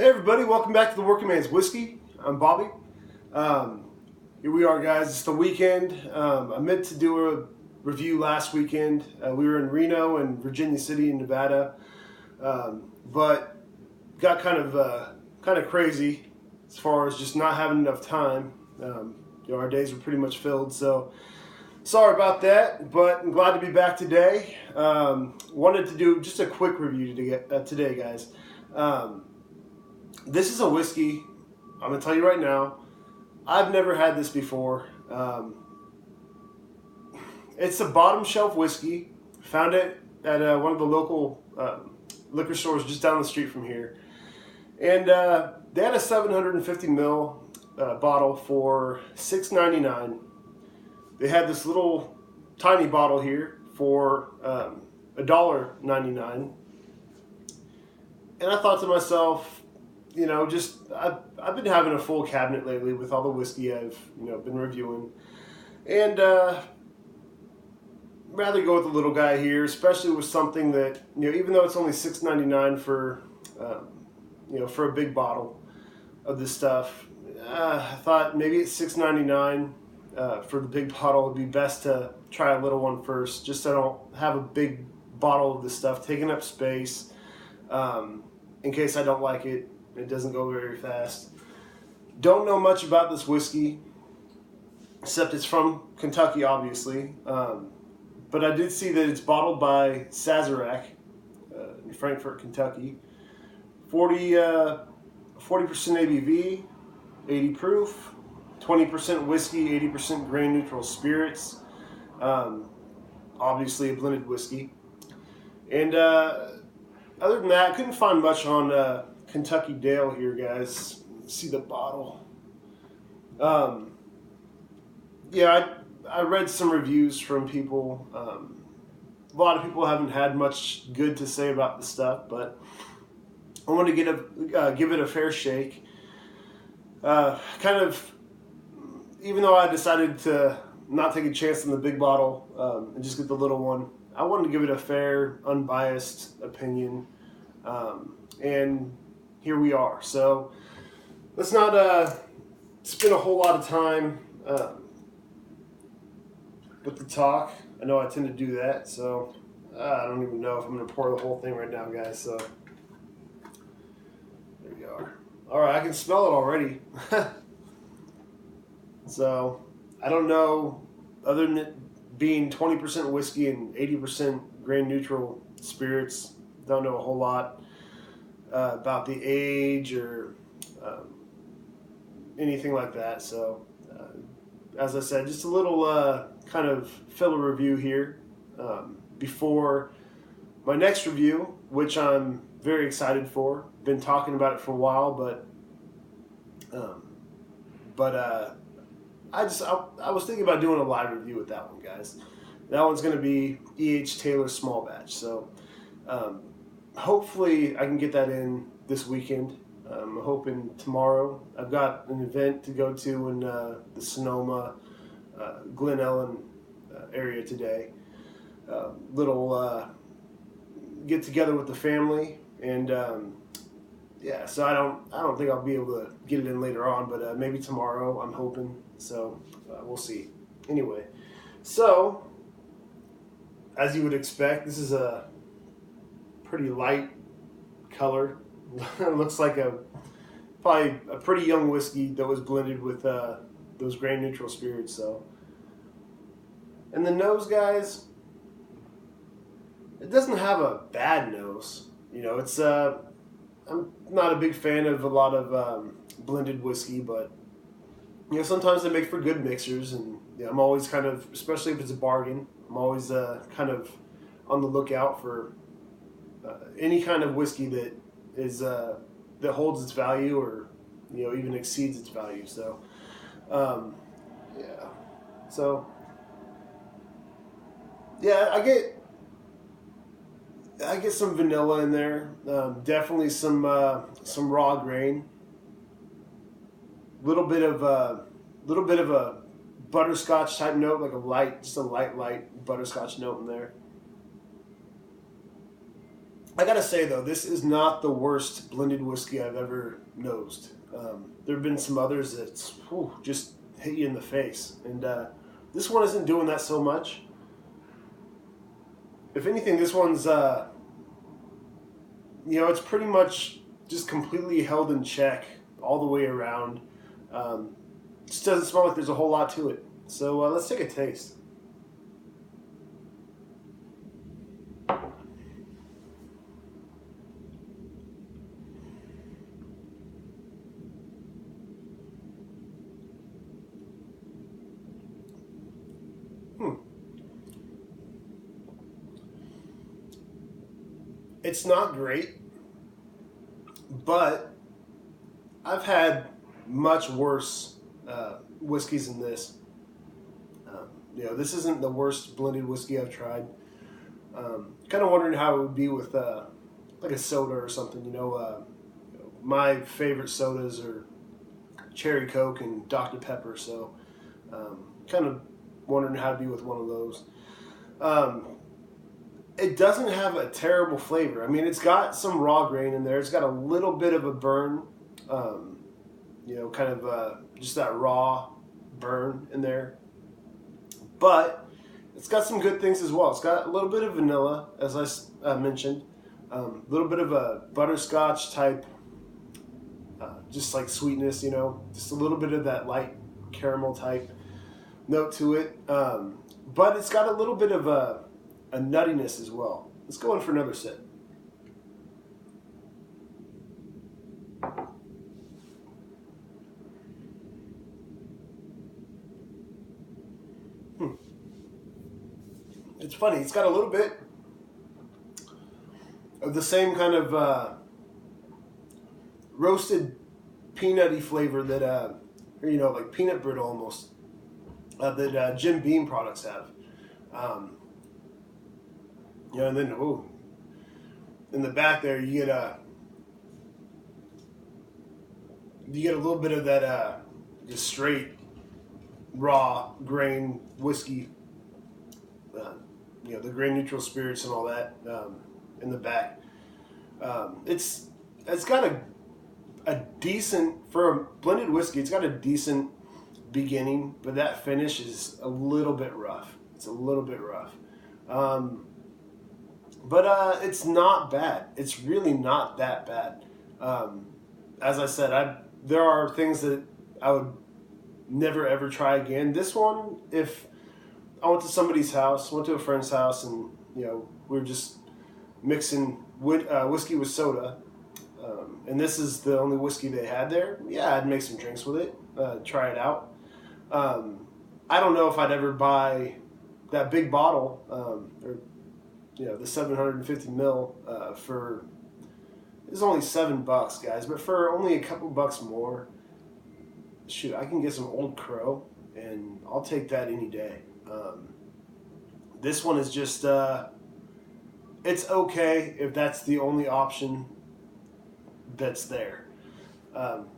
Hey everybody, welcome back to the Working Man's Whiskey. I'm Bobby. Here we are, guys. It's the weekend. I meant to do a review last weekend. We were in Reno and Virginia City in Nevada, but got kind of crazy as far as just not having enough time. Our days were pretty much filled, so sorry about that. But I'm glad to be back today. Wanted to do just a quick review today, guys. This is a whiskey, I'm going to tell you right now, I've never had this before. It's a bottom shelf whiskey. Found it at one of the local liquor stores just down the street from here. And they had a 750 ml bottle for $6.99. They had this little tiny bottle here for $1.99. And I thought to myself, I've been having a full cabinet lately with all the whiskey I've been reviewing, and rather go with the little guy here, especially with something that even though it's only $6.99 for for a big bottle of this stuff, I thought maybe at $6.99 for the big bottle it'd be best to try a little one first, just so I don't have a big bottle of this stuff taking up space in case I don't like it. It doesn't go very fast. Don't know much about this whiskey, except it's from Kentucky, obviously. But I did see that it's bottled by Sazerac in Frankfort, Kentucky. 40% ABV, 80 proof, 20% whiskey, 80% grain neutral spirits. Obviously a blended whiskey. And other than that, I couldn't find much on Kentucky Dale here, guys. See the bottle. I read some reviews from people. A lot of people haven't had much good to say about the stuff, but I want to give it a fair shake. Even though I decided to not take a chance on the big bottle and just get the little one, I wanted to give it a fair, unbiased opinion. And here we are. So let's not spend a whole lot of time with the talk. I know I tend to do that, so I don't even know if I'm going to pour the whole thing right now, guys. So there we are. All right, I can smell it already. So I don't know, other than it being 20% whiskey and 80% grain neutral spirits, don't know a whole lot about the age or anything like that. So as I said, just a little kind of filler review here before my next review, which I'm very excited for. Been talking about it for a while, but I was thinking about doing a live review with that one, guys. That one's going to be E.H. Taylor Small Batch. So hopefully I can get that in this weekend. I'm hoping tomorrow. I've got an event to go to in the Sonoma, Glen Ellen area today. Little get together with the family, and so I don't think I'll be able to get it in later on, but maybe tomorrow I'm hoping. So we'll see. Anyway, so as you would expect, this is a pretty light color. It looks like probably a pretty young whiskey that was blended with those grain neutral spirits. So, and the nose, guys, it doesn't have a bad nose. It's I'm not a big fan of a lot of blended whiskey, but sometimes they make for good mixers, and I'm always kind of, especially if it's a bargain, I'm always kind of on the lookout for any kind of whiskey that is that holds its value or even exceeds its value. So I get some vanilla in there, definitely some raw grain, little bit of a butterscotch type note, like a light butterscotch note in there. I gotta say though, this is not the worst blended whiskey I've ever nosed. There have been some others that just hit you in the face, and this one isn't doing that so much. If anything, this one's it's pretty much just completely held in check all the way around. Just doesn't smell like there's a whole lot to it. So let's take a taste. Hmm. It's not great, but I've had much worse whiskeys than this. This isn't the worst blended whiskey I've tried. Kind of wondering how it would be with like a soda or something. My favorite sodas are Cherry Coke and Dr. Pepper, so kind of wondering how to be with one of those. Um, it doesn't have a terrible flavor. I mean, it's got some raw grain in there. It's got a little bit of a burn, kind of just that raw burn in there. But it's got some good things as well. It's got a little bit of vanilla, as I mentioned, a little bit of a butterscotch type, just like sweetness, just a little bit of that light caramel type note to it. But it's got a little bit of a nuttiness as well. Let's go in for another sip. It's funny. It's got a little bit of the same kind of roasted peanutty flavor that, like peanut brittle almost, that Jim Beam products have. And then in the back there you get a little bit of that just straight raw grain whiskey. The grain neutral spirits and all that in the back. It's got a decent, for a blended whiskey, it's got a decent beginning, but that finish is a little bit rough. It's a little bit rough. But it's not bad. It's really not that bad. As I said, there are things that I would never ever try again. This one, if I went to somebody's house, went to a friend's house, and we were just mixing whiskey with soda, and this is the only whiskey they had there. Yeah, I'd make some drinks with it, try it out. I don't know if I'd ever buy that big bottle, or the 750 mil for. It's only $7, guys, but for only a couple bucks more, shoot, I can get some Old Crow, and I'll take that any day. This one is just, it's okay if that's the only option that's there.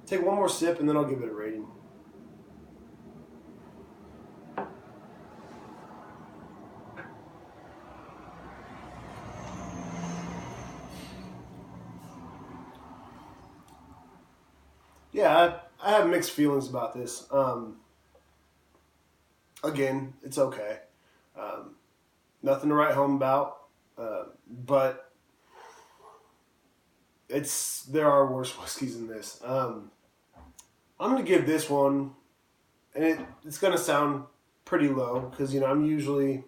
Take one more sip and then I'll give it a rating. Yeah, I have mixed feelings about this. Again, it's okay. Nothing to write home about, but there are worse whiskeys than this. I'm gonna give this one, and it's gonna sound pretty low because I'm usually,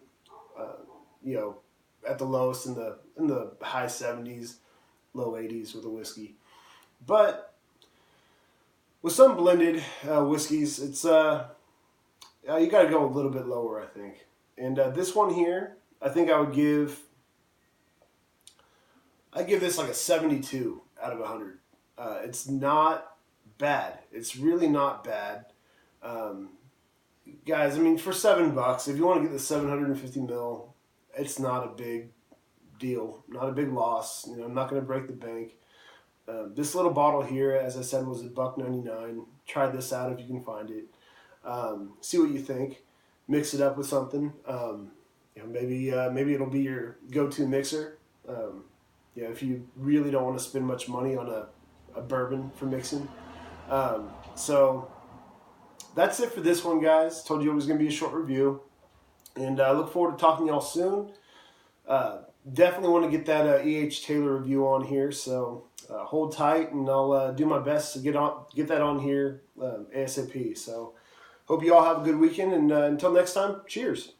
at the lowest in the high 70s, low 80s with a whiskey, but with some blended whiskeys, it's you got to go a little bit lower, I think. And this one here, I think I give this like a 72 out of 100. It's not bad. It's really not bad. Guys, I mean, for $7, if you want to get the 750 mil, it's not a big deal, not a big loss. I'm not going to break the bank. This little bottle here, as I said, was $1.99. Try this out if you can find it. See what you think. Mix it up with something. Maybe it'll be your go-to mixer. if you really don't want to spend much money on a bourbon for mixing. So that's it for this one, guys. Told you it was going to be a short review. And I look forward to talking to y'all soon. Definitely want to get that E.H. Taylor review on here. So hold tight, and I'll do my best to get that on here ASAP. So hope you all have a good weekend. And until next time, cheers.